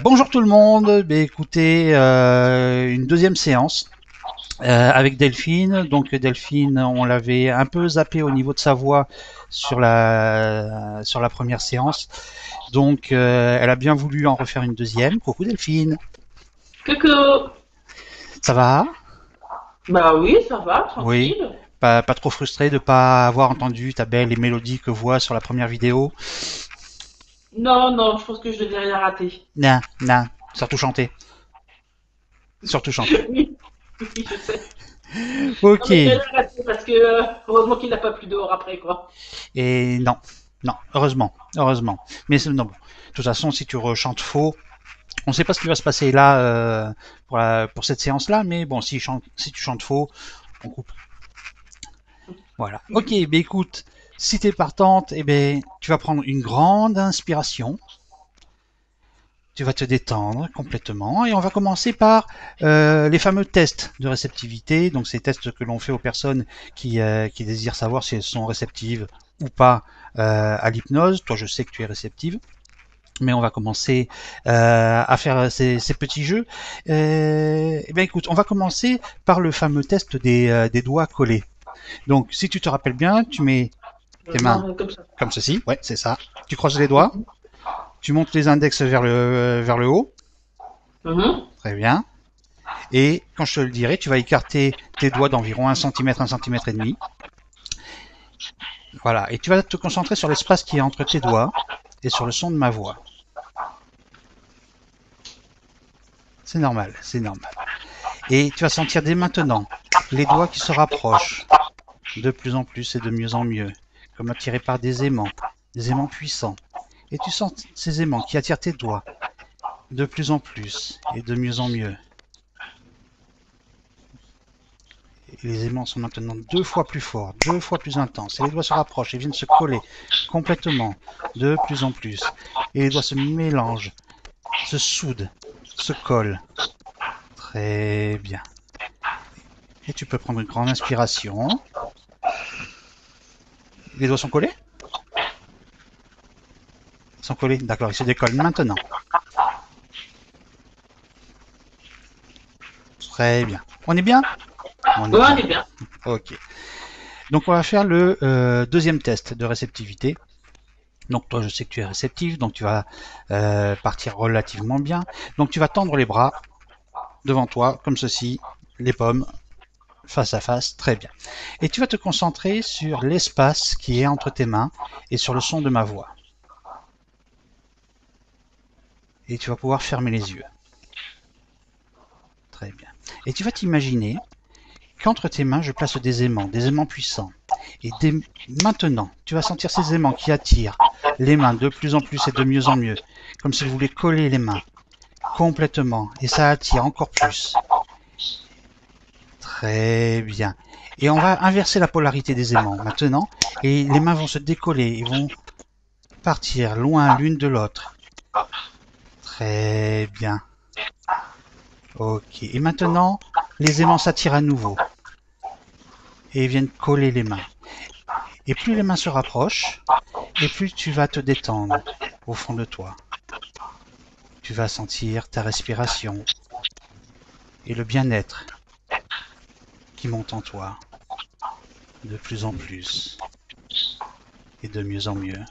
Bonjour tout le monde, écoutez, une deuxième séance avec Delphine. Donc Delphine, on l'avait un peu zappé au niveau de sa voix sur la première séance. Donc elle a bien voulu en refaire une deuxième. Coucou Delphine, Coucou. ça va? Bah oui, ça va, Oui, tranquille. pas trop frustré de pas avoir entendu ta belle et mélodique voix sur la première vidéo? Non, non, je pense que je devais rien rater. Non, non, surtout chanter, surtout chanter. Oui, oui, je sais. Non, Ok, mais j'ai rien raté parce que heureusement qu'il n'a pas plu dehors après, quoi. et non, non, heureusement, heureusement. Mais non, bon. De toute façon, si tu rechantes faux, on ne sait pas ce qui va se passer là pour cette séance-là, mais bon, si tu chantes faux, on coupe. Voilà. Ok, ben écoute, si t'es partante, eh ben, tu vas prendre une grande inspiration, tu vas te détendre complètement, et on va commencer par les fameux tests de réceptivité, donc ces tests que l'on fait aux personnes qui désirent savoir si elles sont réceptives ou pas à l'hypnose. Toi, je sais que tu es réceptive. Mais on va commencer à faire ces petits jeux. Eh bien, écoute, on va commencer par le fameux test des doigts collés. Donc, si tu te rappelles bien, tu mets tes mains Non, comme ça. comme ceci, ouais, c'est ça. Tu croises les doigts, tu montes les index vers le haut, Mhm. très bien. Et quand je te le dirai, tu vas écarter tes doigts d'environ 1 cm, 1 cm et demi. Voilà, et tu vas te concentrer sur l'espace qui est entre tes doigts et sur le son de ma voix. C'est normal, c'est normal. Et tu vas sentir dès maintenant les doigts qui se rapprochent de plus en plus et de mieux en mieux, comme attirés par des aimants puissants. Et tu sens ces aimants qui attirent tes doigts de plus en plus et de mieux en mieux. Et les aimants sont maintenant 2 fois plus forts, 2 fois plus intenses. Et les doigts se rapprochent et viennent se coller complètement, de plus en plus. Et les doigts se mélangent, se soudent, se collent. Très bien. Et tu peux prendre une grande inspiration. Les doigts sont collés? Ils sont collés. D'accord, ils se décollent maintenant. Très bien. On est bien? On est Ouais, on bien. est bien. Ok. Donc on va faire le deuxième test de réceptivité. Donc toi je sais que tu es réceptif, donc tu vas partir relativement bien. Donc tu vas tendre les bras devant toi, comme ceci, les pommes, face à face, très bien. Et tu vas te concentrer sur l'espace qui est entre tes mains et sur le son de ma voix. Et tu vas pouvoir fermer les yeux. Très bien. Et tu vas t'imaginer qu'entre tes mains, je place des aimants puissants. Et maintenant, tu vas sentir ces aimants qui attirent les mains de plus en plus et de mieux en mieux, comme s'ils voulaient coller les mains complètement. Et ça attire encore plus. Très bien. Et on va inverser la polarité des aimants maintenant. Et les mains vont se décoller et vont partir loin l'une de l'autre. Très bien. Ok. Et maintenant, les aimants s'attirent à nouveau et viennent coller les mains. Et plus les mains se rapprochent, et plus tu vas te détendre au fond de toi. Tu vas sentir ta respiration et le bien-être qui monte en toi de plus en plus et de mieux en mieux.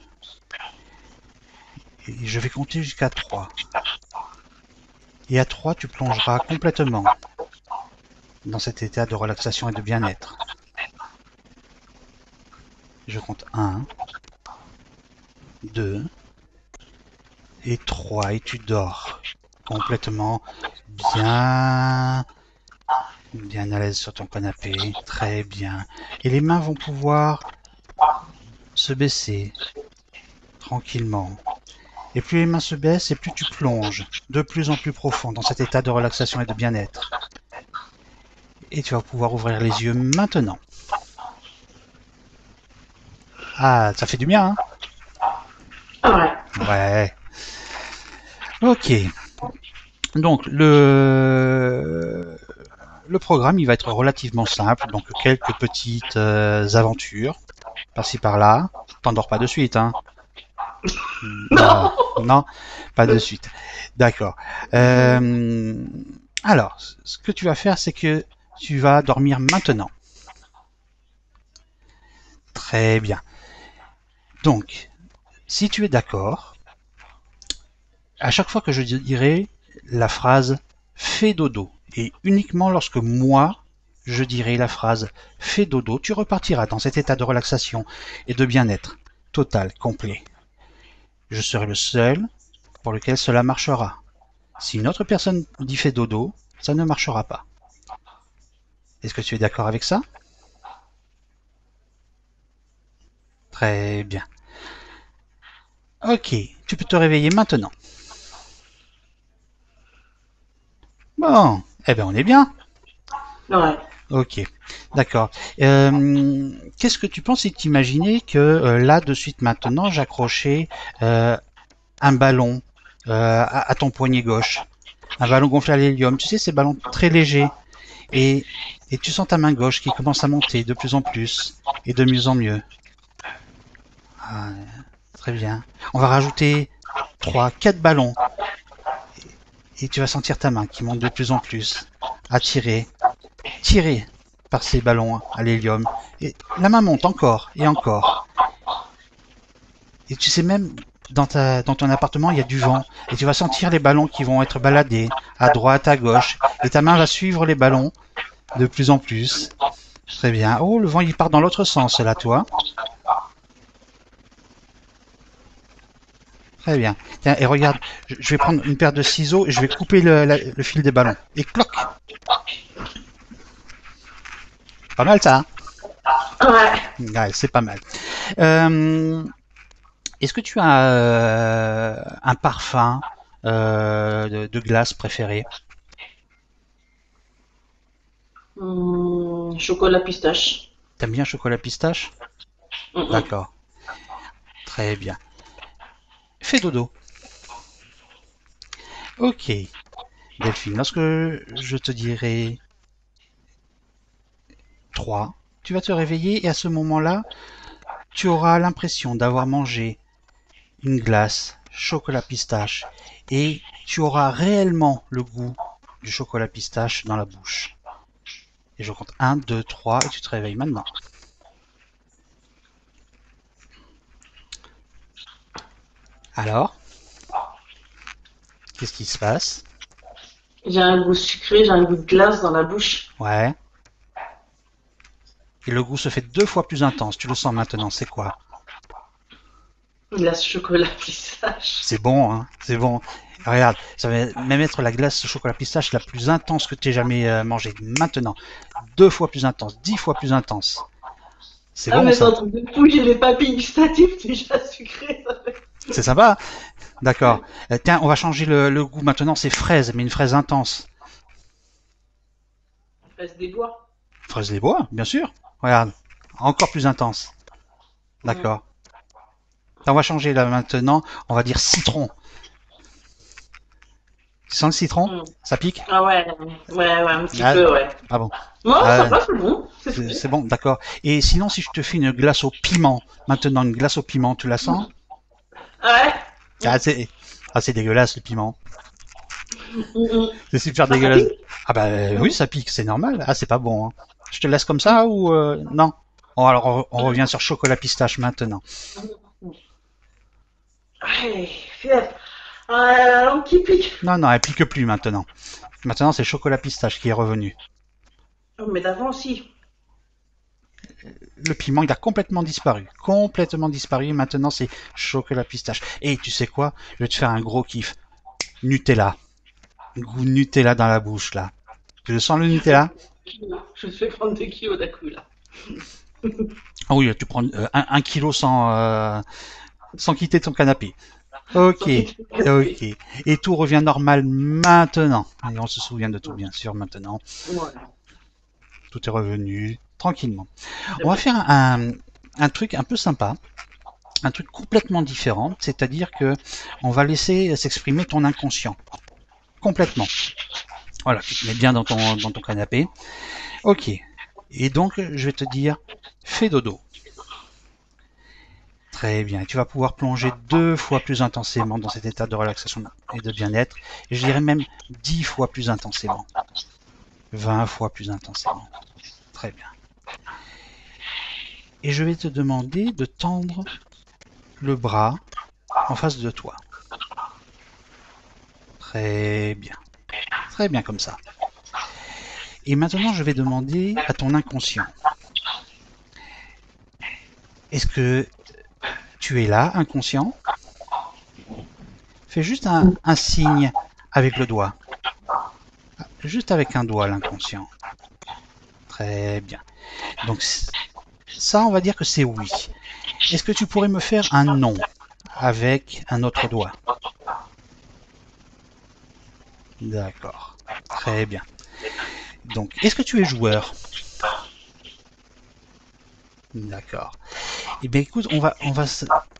Et je vais compter jusqu'à 3. Et à 3, tu plongeras complètement dans cet état de relaxation et de bien-être. Je compte 1, 2 et 3 et tu dors complètement bien bien à l'aise sur ton canapé, très bien. Et les mains vont pouvoir se baisser tranquillement. Et plus les mains se baissent, et plus tu plonges de plus en plus profond dans cet état de relaxation et de bien-être. Et tu vas pouvoir ouvrir les yeux maintenant. Ah, ça fait du bien, Ouais. hein? Ouais. Ok. Donc, le programme, il va être relativement simple. Donc, quelques petites aventures, par-ci par-là. T'endors pas de suite, hein? Non, non, pas de suite. D'accord. Alors, ce que tu vas faire, c'est que tu vas dormir maintenant. Très bien. Donc, si tu es d'accord, à chaque fois que je dirai la phrase fais dodo, et uniquement lorsque moi je dirai la phrase fais dodo, tu repartiras dans cet état de relaxation et de bien-être total, complet. Je serai le seul pour lequel cela marchera. Si une autre personne dit fais dodo, ça ne marchera pas. Est-ce que tu es d'accord avec ça? Très bien. Ok, tu peux te réveiller maintenant. Bon, eh bien on est bien. Ouais. Ok, d'accord. Qu'est-ce que tu penses si tu imaginais que là, de suite maintenant, j'accrochais un ballon à ton poignet gauche, un ballon gonflé à l'hélium, tu sais, ces ballons très légers, et, et tu sens ta main gauche qui commence à monter de plus en plus et de mieux en mieux. Ah, très bien. On va rajouter 3, 4 ballons, et tu vas sentir ta main qui monte de plus en plus, attirée, tirée par ces ballons à l'hélium. Et la main monte encore et encore. Et tu sais même, dans ton appartement, il y a du vent. Et tu vas sentir les ballons qui vont être baladés à droite, à gauche. Et ta main va suivre les ballons de plus en plus. Très bien. Oh, le vent, il part dans l'autre sens, là, toi. Très bien. Tiens, et regarde, je vais prendre une paire de ciseaux et je vais couper le fil des ballons. Et cloc. Pas mal, ça, hein? Ouais. Ouais, c'est pas mal. Euh, Est-ce que tu as un parfum de glace préféré? Chocolat pistache. T'aimes bien chocolat pistache? Mm. D'accord, très bien. Fais dodo. Ok, Delphine, lorsque je te dirai 3, tu vas te réveiller et à ce moment-là, tu auras l'impression d'avoir mangé une glace chocolat pistache et tu auras réellement le goût du chocolat pistache dans la bouche. Et je compte 1, 2, 3 et tu te réveilles maintenant. Alors, qu'est-ce qui se passe? J'ai un goût sucré, j'ai un goût de glace dans la bouche. Ouais. Et le goût se fait 2 fois plus intense. Tu le sens maintenant, c'est quoi? Glace chocolat pistache. C'est bon, hein? C'est bon. Regarde, ça va même être la glace chocolat pistache la plus intense que tu aies jamais mangée. Maintenant, 2 fois plus intense, 10 fois plus intense. C'est Ah, bon, mais c'est un ça. truc de fou, j'ai les papilles gustatives déjà sucrées. C'est sympa? D'accord. Tiens, on va changer le goût maintenant. C'est fraise, mais une fraise intense. Fraise des bois. Fraise des bois, bien sûr. Regarde, encore plus intense. Mm. D'accord. On va changer là maintenant. On va dire citron. Tu sens le citron? Mm. Ça pique? Ah ouais, un petit Ah, peu, ouais. ah bon. Non, ça Ah, va, c'est bon, c'est c'est frais. bon, d'accord. Et sinon, si je te fais une glace au piment, maintenant une glace au piment, tu la sens? Ouais. Ah, Mm. c'est dégueulasse le piment. Mm. C'est super Ah, ça dégueulasse. pique? Ah bah oui, Mm. ça pique, c'est normal. Ah, c'est pas bon, hein. Je te laisse comme ça ou non? Bon, alors on revient sur chocolat pistache maintenant. Mm. Ouais, fier. Ah, la langue qui pique. Non, non, elle pique plus maintenant. Maintenant, c'est chocolat pistache qui est revenu. Oh, mais d'avant aussi. Le piment, il a complètement disparu. Complètement disparu. Maintenant, c'est chocolat pistache. Et tu sais quoi? Je vais te faire un gros kiff. Nutella. Goût Nutella dans la bouche, là. Tu le sens le Je fais Nutella? prendre 2 kilos. Je fais prendre 2 kilos d'un coup, là. Ah oui, tu prends 1 kilo sans quitter ton canapé. Ok, Sans quitter le ok. café. Et tout revient normal maintenant. Et on se souvient de tout, bien sûr, maintenant. Voilà. Tout est revenu tranquillement. Très On va bien. faire un truc un peu sympa, un truc complètement différent, c'est-à-dire que on va laisser s'exprimer ton inconscient complètement. Voilà, tu te mets bien dans ton canapé. Ok. Et donc, je vais te dire, fais dodo. Très bien. Tu vas pouvoir plonger 2 fois plus intensément dans cet état de relaxation et de bien-être. Et je dirais même 10 fois plus intensément. 20 fois plus intensément. Très bien. Et je vais te demander de tendre le bras en face de toi. Très bien. Très bien comme ça. Et maintenant, je vais demander à ton inconscient. Est-ce que tu es là, inconscient? Fais juste un signe avec le doigt. Juste avec un doigt, l'inconscient. Très bien. Donc ça, on va dire que c'est oui. Est-ce que tu pourrais me faire un non avec un autre doigt? D'accord. Très bien. Donc, est-ce que tu es joueur? D'accord. Eh bien, écoute, on va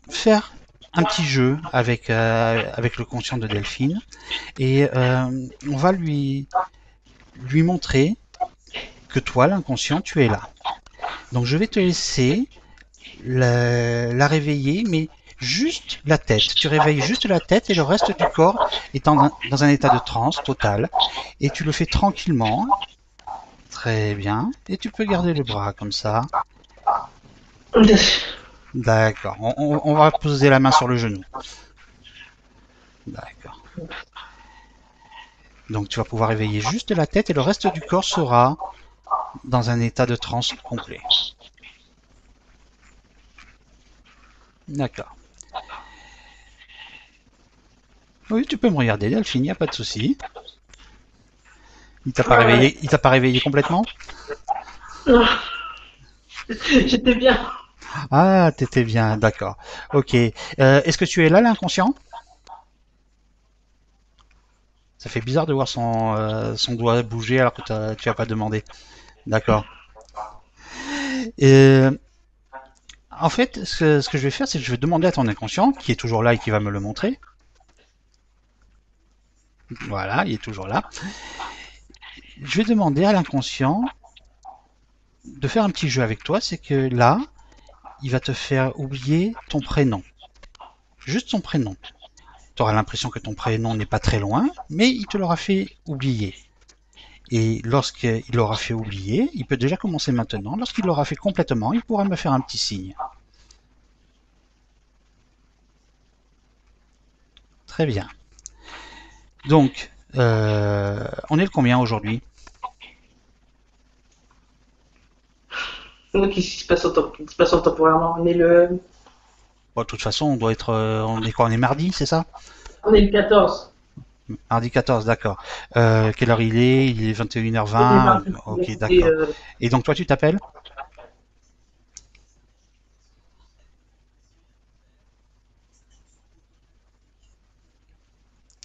faire un petit jeu avec, avec le conscient de Delphine et on va lui montrer que toi, l'inconscient, tu es là. Donc, je vais te laisser la réveiller, mais juste la tête. Tu réveilles juste la tête et le reste du corps est dans un état de transe total. Et tu le fais tranquillement. Très bien. Et tu peux garder le bras comme ça. D'accord. On va poser la main sur le genou. D'accord. Donc tu vas pouvoir réveiller juste la tête et le reste du corps sera dans un état de transe complet. D'accord. Oui, tu peux me regarder, Delphine, il n'y a pas de souci. Il t'a pas réveillé, il t'a pas réveillé complètement? J'étais bien. Ah, t'étais bien, d'accord. Ok. Est-ce que tu es là, l'inconscient? Ça fait bizarre de voir son doigt bouger alors que tu n'as pas demandé. D'accord. Euh, En fait, ce que je vais faire, c'est que je vais demander à ton inconscient, qui est toujours là et qui va me le montrer. Voilà, il est toujours là. Je vais demander à l'inconscient de faire un petit jeu avec toi. C'est que là, il va te faire oublier ton prénom. Juste son prénom. Tu auras l'impression que ton prénom n'est pas très loin, mais il te l'aura fait oublier. Et lorsqu'il l'aura fait oublier, il peut déjà commencer maintenant. Lorsqu'il l'aura fait complètement, il pourra me faire un petit signe. Très bien. Donc, on est le combien aujourd'hui? Donc, qu'est-ce qui se passe temporairement? On est le. Bon, de toute façon, on doit être. On est quoi? On est mardi, c'est ça? On est le 14. Mardi 14, d'accord. Quelle heure il est? Il est On est 21h20. mardi. Ok, d'accord. Et donc, toi, tu t'appelles?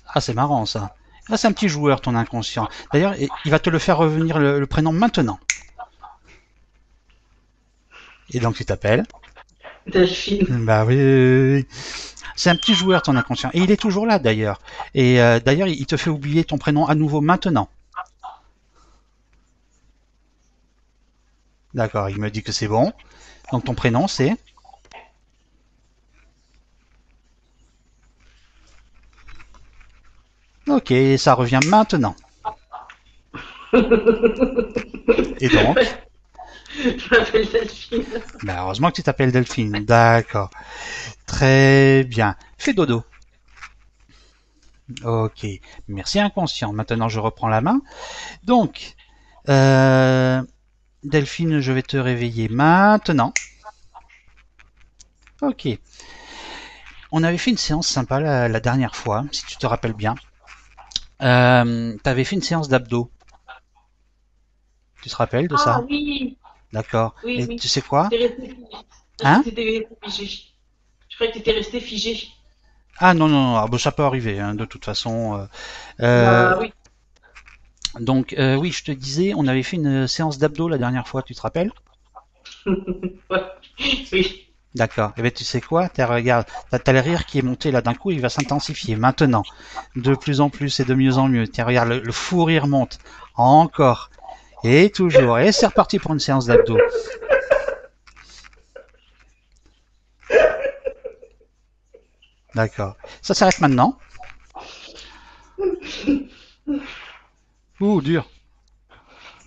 Ah, c'est marrant, ça. Ah, c'est un petit joueur, ton inconscient. D'ailleurs, il va te le faire revenir le prénom maintenant. Et donc, tu t'appelles? Delphine. Bah oui, oui, oui. C'est un petit joueur, ton inconscient. Et il est toujours là, d'ailleurs. Et d'ailleurs, il te fait oublier ton prénom à nouveau maintenant. D'accord, il me dit que c'est bon. Donc, ton prénom, c'est... Ok, ça revient maintenant. Et donc, Je m'appelle Delphine. bah heureusement que tu t'appelles Delphine. D'accord. Très bien. Fais dodo. Ok. Merci inconscient. Maintenant, je reprends la main. Donc, euh, Delphine, je vais te réveiller maintenant. Ok. On avait fait une séance sympa la dernière fois, si tu te rappelles bien. Tu avais fait une séance d'abdos. Tu te rappelles de Ah ça? oui, D'accord. oui, Et oui. tu sais quoi? T'es resté figé. Je crois Hein? que t'étais figé. Je croyais que t'étais resté figé. Ah non, non, non. Ah, bah, ça peut arriver, hein, de toute façon. Bah oui. Donc, oui, je te disais, on avait fait une séance d'abdos la dernière fois, tu te rappelles? Ouais. Oui. D'accord. Eh bien, tu sais quoi? Regarde, t'as le rire qui est monté là d'un coup, il va s'intensifier maintenant. De plus en plus et de mieux en mieux. Tiens, regarde, le fou rire monte. Encore. Et toujours. Et c'est reparti pour une séance d'abdos. D'accord. Ça s'arrête maintenant. Ouh, dur.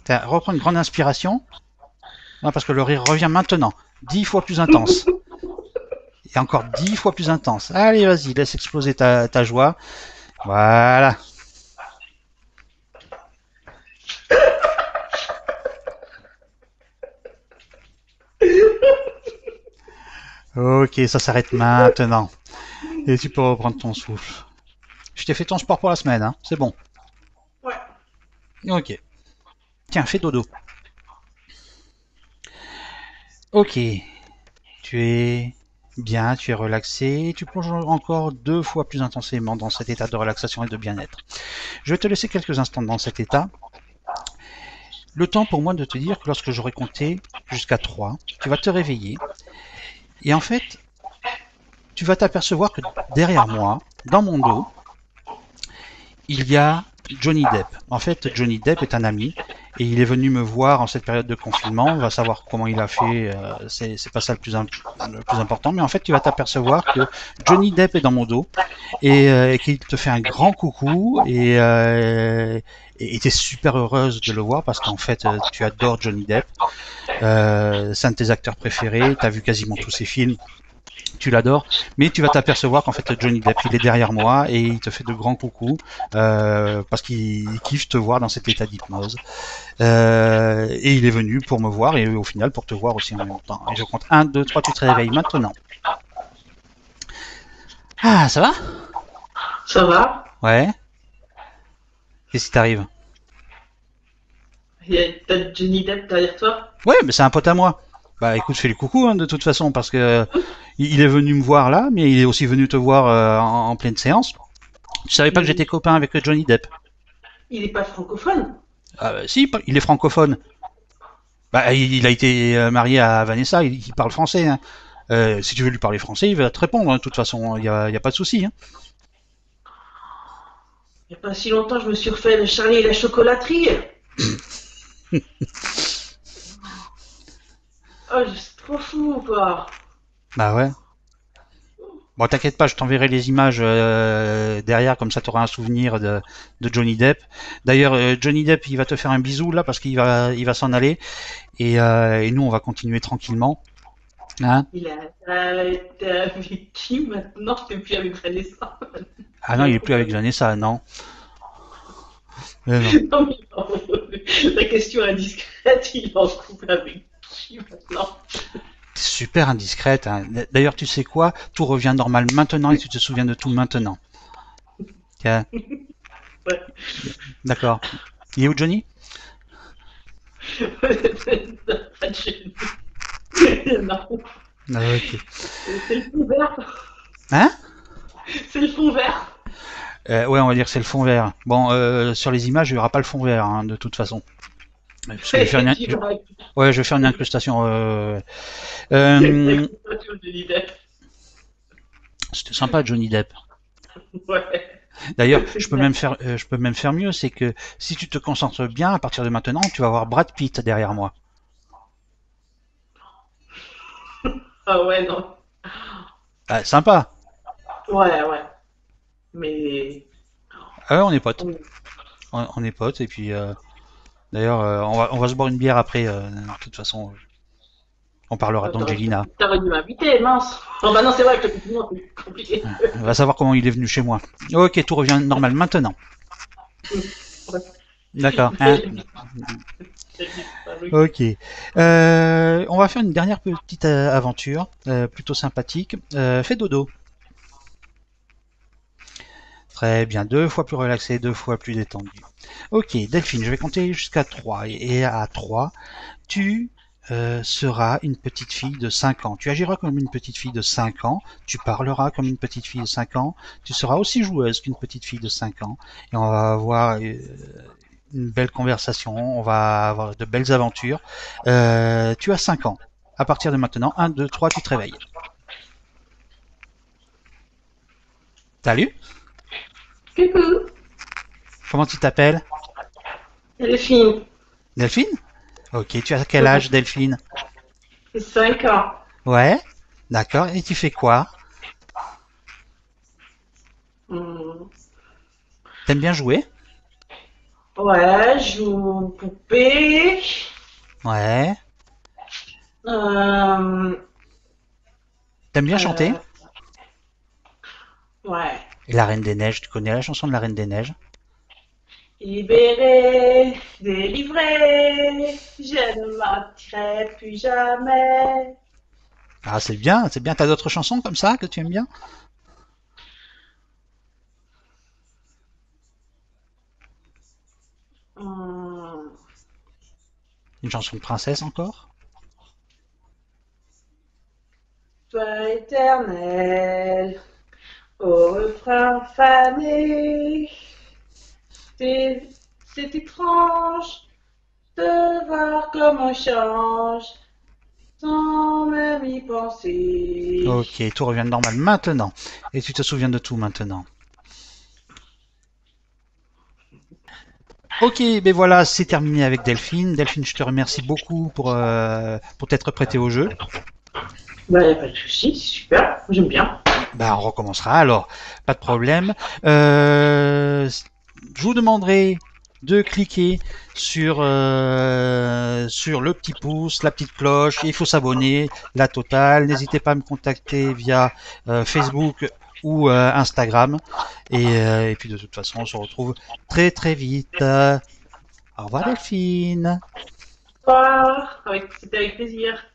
Reprends une grande inspiration. Non, parce que le rire revient maintenant. 10 fois plus intense. Et encore 10 fois plus intense. Allez, vas-y, laisse exploser ta joie. Voilà. Ok, ça s'arrête maintenant. Et tu peux reprendre ton souffle. Je t'ai fait ton sport pour la semaine, hein. C'est bon. Ouais. Ok. Tiens, fais dodo. Ok. Tu es bien, tu es relaxé. Tu plonges encore 2 fois plus intensément dans cet état de relaxation et de bien-être. Je vais te laisser quelques instants dans cet état. Le temps pour moi de te dire que lorsque j'aurai compté jusqu'à 3, tu vas te réveiller. Et en fait, tu vas t'apercevoir que derrière moi, dans mon dos, il y a Johnny Depp. En fait, Johnny Depp est un ami et il est venu me voir en cette période de confinement. On va savoir comment il a fait, c'est pas ça le plus important, mais en fait, tu vas t'apercevoir que Johnny Depp est dans mon dos et qu'il te fait un grand coucou et t'es super heureuse de le voir parce qu'en fait, tu adores Johnny Depp. C'est un de tes acteurs préférés, t'as vu quasiment tous ses films. Tu l'adores, mais tu vas t'apercevoir qu'en fait Johnny Depp il est derrière moi et il te fait de grands coucous parce qu'il kiffe te voir dans cet état d'hypnose et il est venu pour me voir et au final pour te voir aussi en même temps. Et je compte 1, 2, 3, tu te réveilles maintenant. Ah, ça va? Ça va? Ouais. Qu'est-ce qui t'arrive? T'as Johnny Depp derrière toi? Ouais, mais c'est un pote à moi. Bah écoute, fais le coucou hein, de toute façon parce que il est venu me voir là, mais il est aussi venu te voir en pleine séance. Tu savais pas que j'étais Il, copain avec Johnny Depp? il est pas francophone? Ah, bah, si, il est francophone. Bah, il a été marié à Vanessa, il parle français. Hein. Si tu veux lui parler français, il va te répondre. Hein, de toute façon, y a pas de souci. Hein. Il y a pas si longtemps, je me suis refait le Charlie et la chocolaterie. Oh, c'est trop fou, quoi. Bah ouais. Bon, t'inquiète pas, je t'enverrai les images derrière, comme ça tu auras un souvenir de Johnny Depp. D'ailleurs, Johnny Depp, il va te faire un bisou là parce il va s'en aller et nous on va continuer tranquillement. Hein. T'es avec qui maintenant? T'es plus avec Vanessa. Ah non, il est plus avec Vanessa, non. Non. Non, mais non. La question indiscrète, il est en couple avec qui maintenant? T'es super indiscrète. Hein. D'ailleurs, tu sais quoi? Tout revient normal maintenant et tu te souviens de tout maintenant. Tiens, Ouais. d'accord. Il est où Johnny? Pas de chez nous. Non. Ah, ok. C'est le fond vert. Hein? C'est le fond vert. Ouais, on va dire que c'est le fond vert. Bon, sur les images, il n'y aura pas le fond vert, hein, de toute façon. Parce que ouais, je vais faire une incrustation. Euh, C'était sympa, Johnny Depp. Ouais. D'ailleurs, je peux même faire mieux, c'est que si tu te concentres bien, à partir de maintenant, tu vas voir Brad Pitt derrière moi. Ah ouais, non. Ah, sympa. Ouais, ouais. Mais. Ah ouais, on est potes. On est potes, et puis d'ailleurs, on va se boire une bière après. De toute façon, on parlera d'Angelina. T'aurais dû m'inviter, mince. Oh bah non, c'est vrai que le confinement, c'est compliqué. On va savoir comment il est venu chez moi. Ok, tout revient normal maintenant. D'accord. Hein. Ok. On va faire une dernière petite aventure, plutôt sympathique. Fais dodo. Très bien, 2 fois plus relaxé, 2 fois plus détendu. Ok, Delphine, je vais compter jusqu'à 3. Et à 3, tu seras une petite fille de 5 ans. Tu agiras comme une petite fille de 5 ans, tu parleras comme une petite fille de 5 ans, tu seras aussi joueuse qu'une petite fille de 5 ans. Et on va avoir une belle conversation, on va avoir de belles aventures. Tu as 5 ans. À partir de maintenant, 1, 2, 3, tu te réveilles. Salut, Coucou. comment tu t'appelles? Delphine. Delphine? Ok, tu as quel âge, Delphine? C'est 5 ans. Ouais, d'accord, et tu fais quoi? Hmm. T'aimes bien jouer? Ouais, je joue aux poupées. Ouais. Euh, T'aimes bien chanter? euh, ouais. Et la Reine des Neiges, tu connais la chanson de la Reine des Neiges? Libéré, délivré, je ne m'attirerai plus jamais. Ah, c'est bien, c'est bien. T'as d'autres chansons comme ça que tu aimes bien? Hmm. Une chanson de princesse encore? Toi éternel, au refrain fané, c'est étrange de voir comme on change sans même y penser. Ok, tout revient normal maintenant. Et tu te souviens de tout maintenant. Ok, ben voilà, c'est terminé avec Delphine. Delphine, je te remercie beaucoup pour t'être prêtée au jeu. Bah, y a pas de souci, c'est super, j'aime bien. Ben, on recommencera alors, pas de problème. Je vous demanderai de cliquer sur le petit pouce, la petite cloche. Il faut s'abonner, la totale. N'hésitez pas à me contacter via Facebook ou Instagram. Et puis de toute façon, on se retrouve très très vite. Au revoir Delphine. Au revoir, c'était avec plaisir.